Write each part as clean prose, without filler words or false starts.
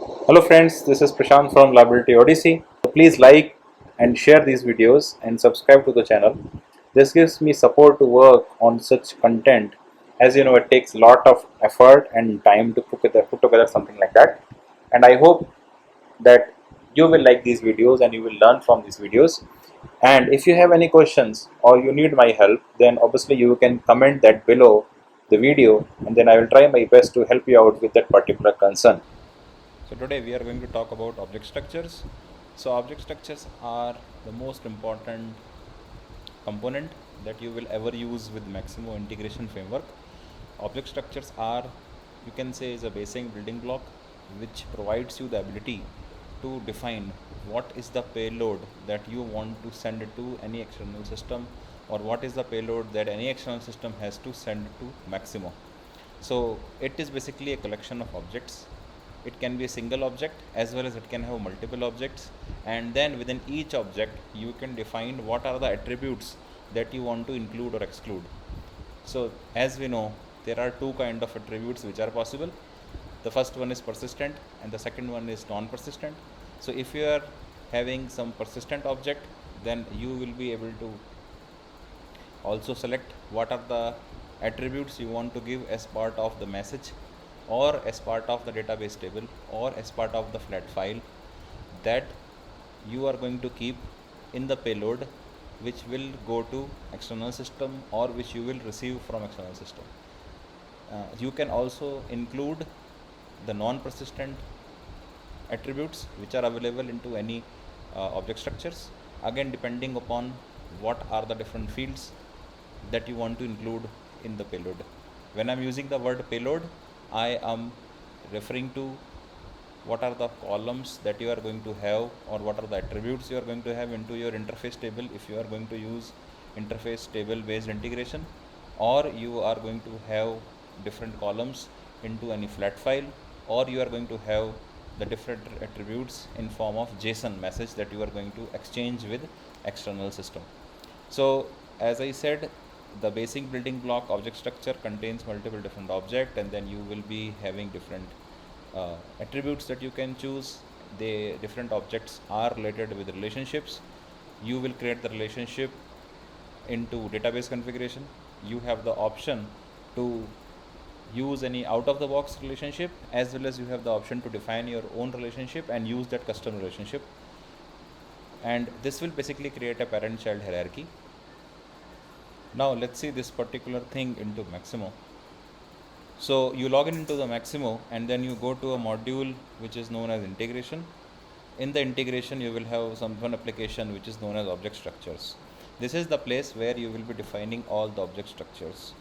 Hello friends, this is Prashant from Liability Odyssey. Please like and share these videos and subscribe to the channel. This gives me support to work on such content. As you know, it takes a lot of effort and time to put together something like that. And I hope that you will like these videos and you will learn from these videos. And if you have any questions or you need my help, then obviously you can comment that below the video, and then I will try my best to help you out with that particular concern. So today we are going to talk about object structures. So object structures are the most important component that you will ever use with Maximo Integration Framework. Object structures are, you can say, is a basic building block which provides you the ability to define what is the payload that you want to send it to any external system, or what is the payload that any external system has to send to Maximo. So it is basically a collection of objects. It can be a single object as well as it can have multiple objects, and then within each object you can define what are the attributes that you want to include or exclude. So as we know, there are two kind of attributes which are possible. The first one is persistent and the second one is non-persistent. So if you are having some persistent object, then you will be able to also select what are the attributes you want to give as part of the message, or as part of the database table, or as part of the flat file that you are going to keep in the payload, which will go to external system or which you will receive from external system. You can also include the non-persistent attributes which are available into any object structures, again depending upon what are the different fields that you want to include in the payload. When I'm using the word payload, I am referring to what are the columns that you are going to have, or what are the attributes you are going to have into your interface table if you are going to use interface table based integration, or you are going to have different columns into any flat file, or you are going to have the different attributes in form of JSON message that you are going to exchange with external system. So as I said, the basic building block object structure contains multiple different objects, and then you will be having different attributes that you can choose. The different objects are related with relationships. You will create the relationship into database configuration. You have the option to use any out of the box relationship, as well as you have the option to define your own relationship and use that custom relationship, and this will basically create a parent child hierarchy. Now let's see this particular thing into Maximo. So you log in into the Maximo, and then you go to a module which is known as integration. In the integration you will have one application which is known as object structures. This is the place where you will be defining all the object structures.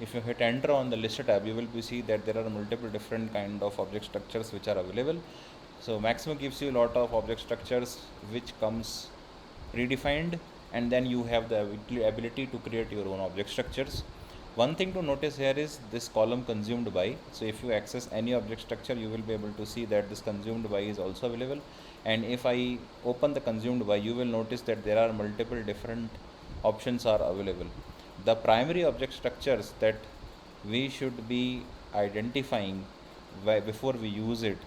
If you hit enter on the list tab, you will see that there are multiple different kind of object structures which are available. So Maximo gives you a lot of object structures which comes predefined, and then you have the ability to create your own object structures. One thing to notice here is this column consumed by. So if you access any object structure, you will be able to see that this consumed by is also available. And if I open the consumed by, you will notice that there are multiple different options are available. The primary object structures that we should be identifying before we use it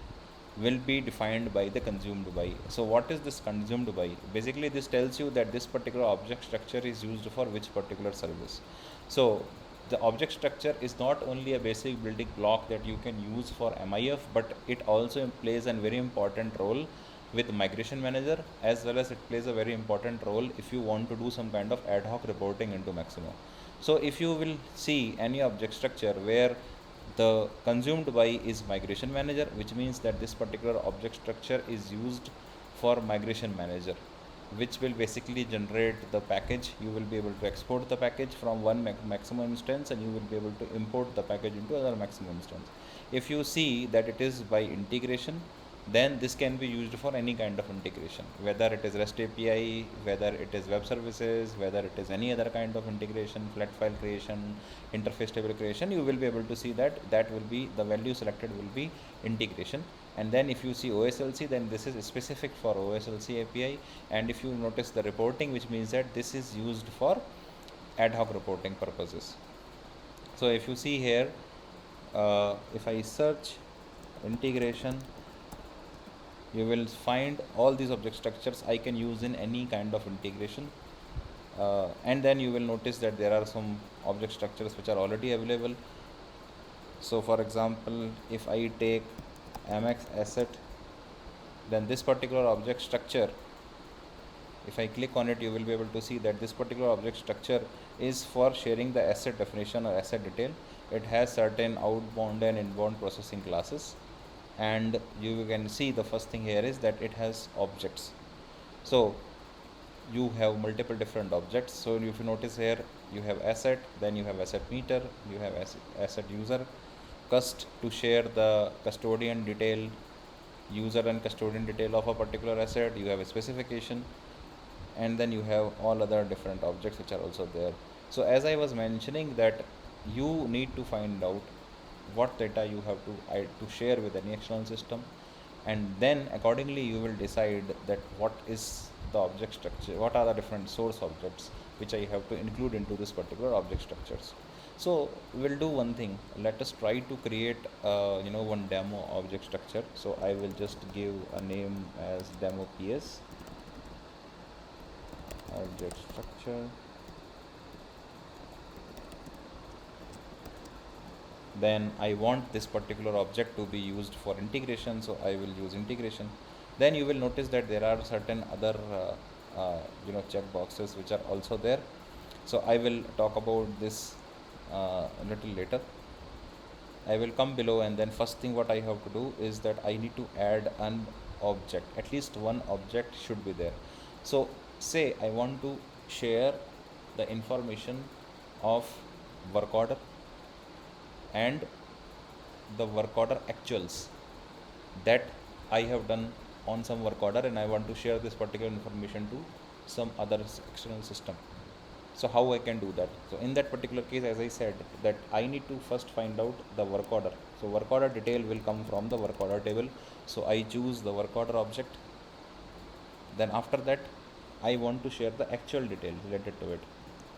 will be defined by the consumed by. So what is this consumed by? Basically this tells you that this particular object structure is used for which particular service. So the object structure is not only a basic building block that you can use for MIF, but it also plays a very important role with migration manager, as well as it plays a very important role if you want to do some kind of ad hoc reporting into Maximo. So if you will see any object structure where the consumed by is migration manager, which means that this particular object structure is used for migration manager, which will basically generate the package. You will be able to export the package from one Maximo instance, and you will be able to import the package into another Maximo instance. If you see that it is by integration, then this can be used for any kind of integration, whether it is REST API, whether it is web services, whether it is any other kind of integration, flat file creation, interface table creation. You will be able to see that that will be the value selected will be integration. And then if you see OSLC, then this is specific for OSLC API. And if you notice the reporting, which means that this is used for ad hoc reporting purposes. So if you see here, if I search integration you will find all these object structures I can use in any kind of integration. And then you will notice that there are some object structures which are already available. So for example, if I take Amex asset, then this particular object structure, if I click on it, you will be able to see that this particular object structure is for sharing the asset definition or asset detail. It has certain outbound and inbound processing classes, and you can see the first thing here is that it has objects. So you have multiple different objects. So if you notice here, you have asset, then you have asset meter, you have asset user, cust to share the custodian detail, user and custodian detail of a particular asset, you have a specification, and then you have all other different objects which are also there. So as I was mentioning, that you need to find out what data you have to share with any external system, and then accordingly you will decide that what is the object structure, what are the different source objects which I have to include into this particular object structures. So we'll do one thing, let us try to create one demo object structure. So I will just give a name as demo ps object structure. Then I want this particular object to be used for integration, so I will use integration. Then you will notice that there are certain other check boxes which are also there. So I will talk about this a little later. I will come below, and then first thing what I have to do is that I need to add an object, at least one object should be there. So say I want to share the information of work order and the work order actuals that I have done on some work order, and I want to share this particular information to some other external system. So how I can do that? So in that particular case, as I said, that I need to first find out the work order. So work order detail will come from the work order table. So I choose the work order object. Then after that, I want to share the actual detail related to it,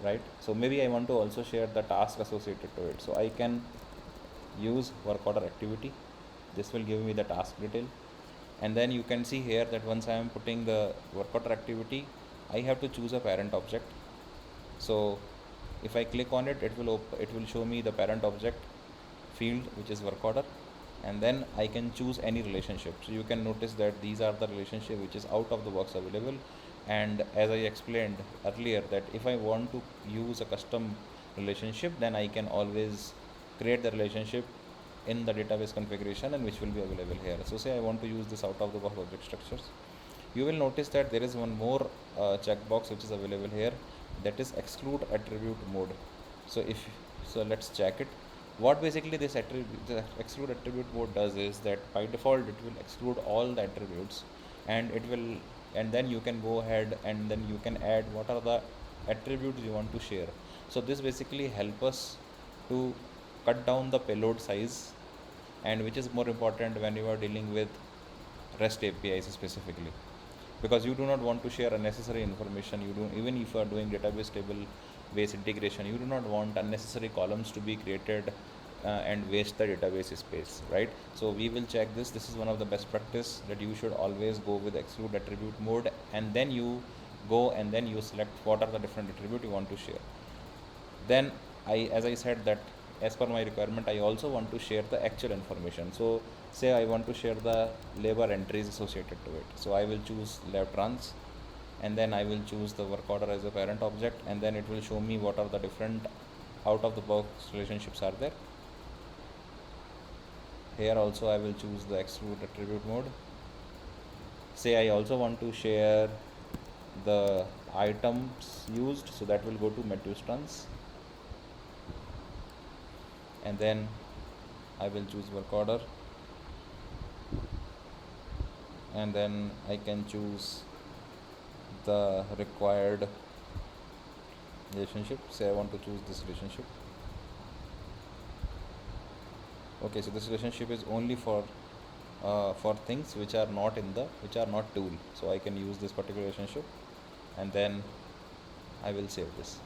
right? So maybe I want to also share the task associated to it. So I can use work order activity. This will give me the task detail. And then you can see here that once I am putting the work order activity, I have to choose a parent object. So if I click on it, it will show me the parent object field, which is work order, and then I can choose any relationship. So you can notice that these are the relationship which is out of the box available. And as I explained earlier, that if I want to use a custom relationship, then I can always create the relationship in the database configuration, and which will be available here. So say I want to use this out of the box object structures, you will notice that there is one more checkbox which is available here, that is exclude attribute mode. So let's check it. What basically this exclude attribute mode does is that by default it will exclude all the attributes, and then you can go ahead and then you can add what are the attributes you want to share. So this basically help us to cut down the payload size, and which is more important when you are dealing with REST APIs specifically, because you do not want to share unnecessary information. Even if you are doing database table based integration, you do not want unnecessary columns to be created and waste the database space, right? So we will check this. This is one of the best practice, that you should always go with exclude attribute mode, and then you go and then you select what are the different attribute you want to share. Then as I said, that as per my requirement, I also want to share the actual information. So say I want to share the labor entries associated to it. So I will choose lab trans, and then I will choose the work order as a parent object, and then it will show me what are the different out of the box relationships are there. Here also I will choose the exclude attribute mode. Say I also want to share the items used, so that will go to Matthews trans, and then I will choose work order, and then I can choose the required relationship. Say I want to choose this relationship. Okay, so this relationship is only for things which are not tool. So I can use this particular relationship, and then I will save this.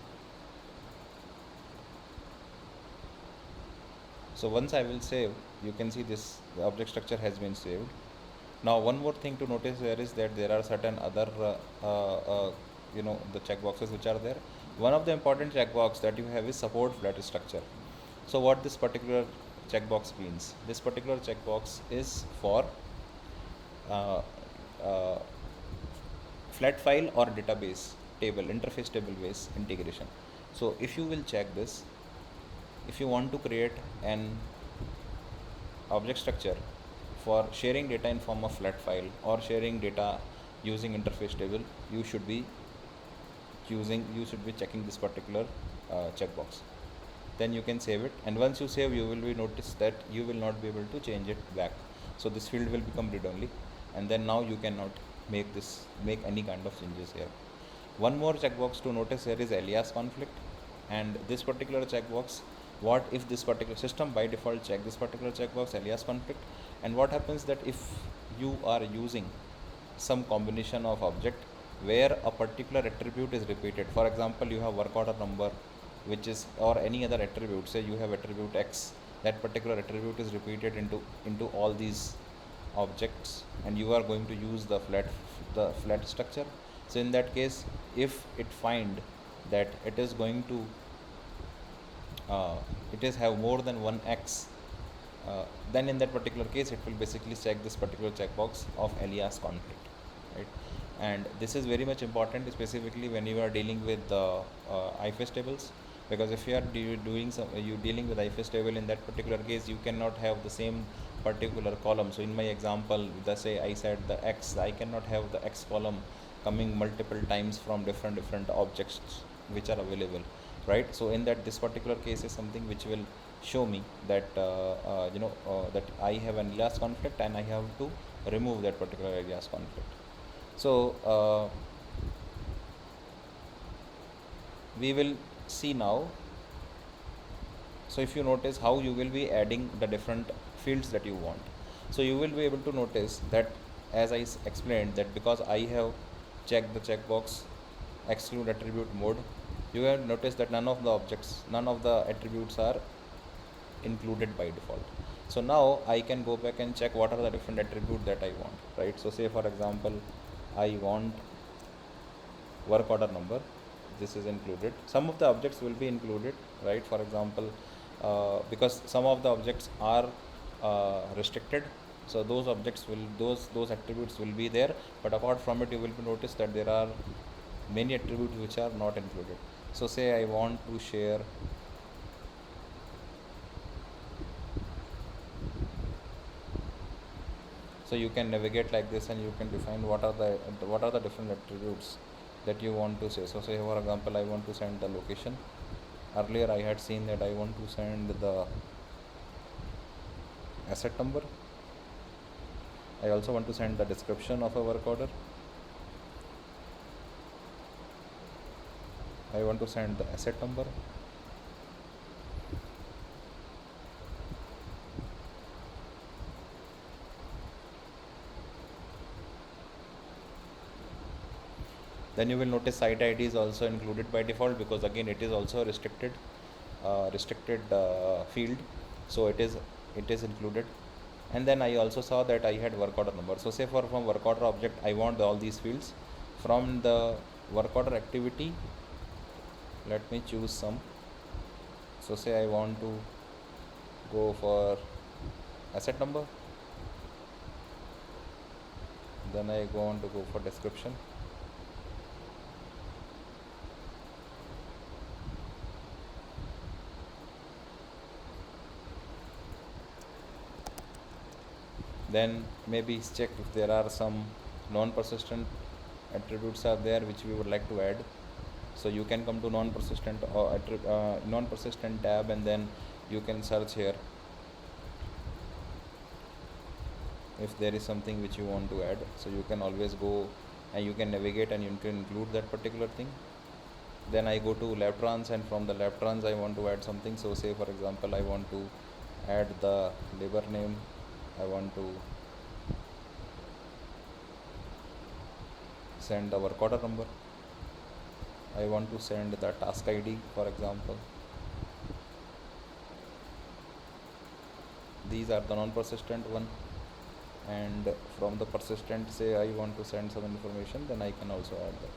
So once I will save, you can see the object structure has been saved. Now one more thing to notice here is that there are certain other the checkboxes which are there. One of the important checkbox that you have is support flat structure. So what this particular checkbox means, this particular checkbox is for uh, uh, flat file or database table, interface table based integration. So if you will check this, if you want to create an object structure for sharing data in form of flat file or sharing data using interface table, you should be checking this particular checkbox. Then you can save it, and once you save, you will be notice that you will not be able to change it back. So this field will become read only, and then now you cannot make any kind of changes here. One more checkbox to notice here is alias conflict, and this particular checkbox, what if this particular system by default check this particular checkbox alias conflict, and what happens that if you are using some combination of object where a particular attribute is repeated, for example you have work order number, which is, or any other attribute, say you have attribute x, that particular attribute is repeated into all these objects, and you are going to use the flat structure. So in that case, if it find that it is going to it is have more than one x, then in that particular case it will basically check this particular checkbox of alias conflict, right? And this is very much important, specifically when you are dealing with the IFS tables, because if you are dealing with IFS table, in that particular case you cannot have the same particular column. So in my example, let's say I said the x, I cannot have the x column coming multiple times from different objects which are available, right? So in that, this particular case is something which will show me that that I have an alias conflict and I have to remove that particular alias conflict. So we will see now. So if you notice how you will be adding the different fields that you want, so you will be able to notice that, as I explained, that because I have checked the checkbox exclude attribute mode, you have noticed that none of the attributes are included by default. So now I can go back and check what are the different attributes that I want, right? So say for example I want work order number, this is included. Some of the objects will be included, right? For example, because some of the objects are restricted, so those objects will those attributes will be there, but apart from it you will notice that there are many attributes which are not included. So say I want to share so you can navigate like this and you can define what are the different attributes that you want to say. So say for example I want to send the location. Earlier I had seen that I want to send the asset number. I also want to send the description of a work order. I want to send the asset number. Then you will notice site ID is also included by default, because again it is also a restricted field, so it is included. And then I also saw that I had work order number. So say from work order object I want all these fields. From the work order activity, let me choose some. So say I want to go for asset number, then I go on to go for description. Then maybe check if there are some non-persistent attributes are there which we would like to add. So you can come to non-persistent or non-persistent tab, and then you can search here if there is something which you want to add. So you can always go and you can navigate and you can include that particular thing. Then I go to lab trans, and from the lab trans I want to add something. So say for example I want to add the labor name, I want to send the work order number, I want to send the task ID, for example. These are the non-persistent one, and from the persistent, say I want to send some information, then I can also add that.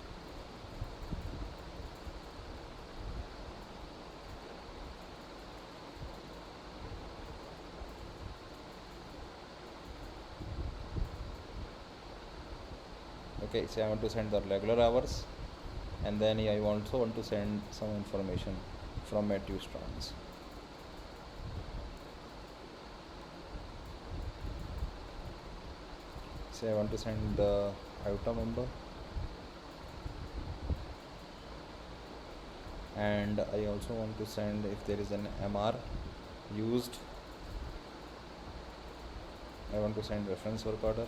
Okay, say I want to send the regular hours, and then I also want to send some information from my two strands. Say I want to send the iota member, and I also want to send if there is an MR used. I want to send reference work order.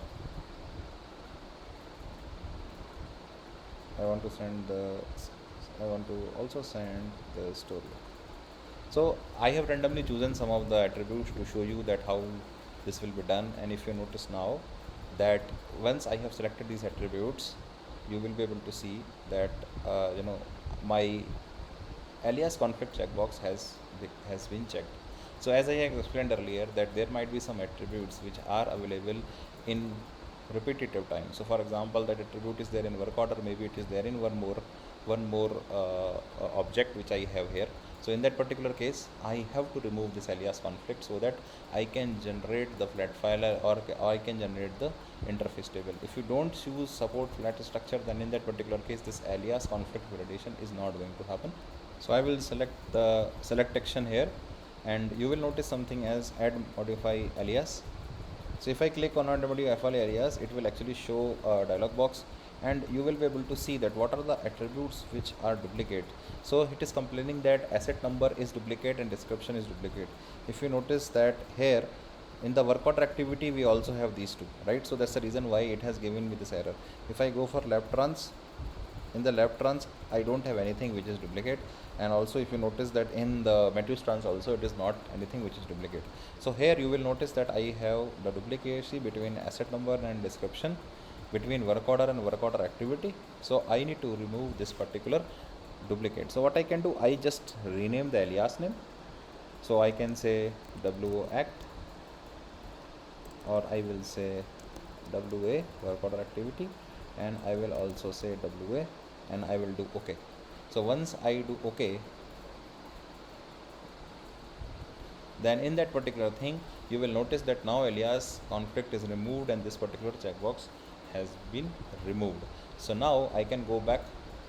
I want to also send the story. So I have randomly chosen some of the attributes to show you that how this will be done. And if you notice now that once I have selected these attributes, you will be able to see that my alias conflict checkbox has been checked. So as I have explained earlier, that there might be some attributes which are available in repetitive time. So for example, that attribute is there in work order, maybe it is there in one more object which I have here. So in that particular case, I have to remove this alias conflict so that I can generate the flat file, or I can generate the interface table. If you don't choose support flat structure, then in that particular case this alias conflict validation is not going to happen. So I will select the select action here, and you will notice something as add modify alias. So if I click on add modify alias, it will actually show a dialog box, and you will be able to see that what are the attributes which are duplicate. So it is complaining that asset number is duplicate and description is duplicate. If you notice that here in the work order activity we also have these two, right? So that's the reason why it has given me this error. If I go for left runs, in the left runs I don't have anything which is duplicate, and also if you notice that in the Matthews trans also it is not anything which is duplicate. So here you will notice that I have the duplicacy between asset number and description, between work order and work order activity. So I need to remove this particular duplicate. So what I can do, I just rename the alias name. So I can say WO act, or I will say WA work order activity, and I will also say WA, and I will do OK. So once I do OK, then in that particular thing you will notice that now alias conflict is removed and this particular checkbox has been removed. So now I can go back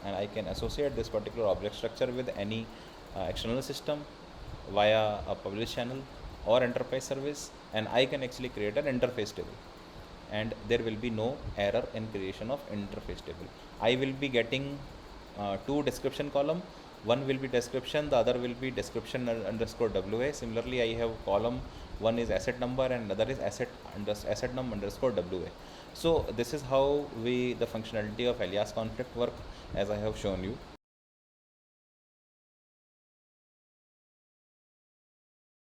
and I can associate this particular object structure with any external system via a publish channel or enterprise service, and I can actually create an interface table, and there will be no error in creation of interface table. I will be getting two description column. One will be description, the other will be description underscore WA. Similarly, I have column one is asset number and another is asset num underscore WA. So this is how the functionality of alias conflict work, as I have shown you.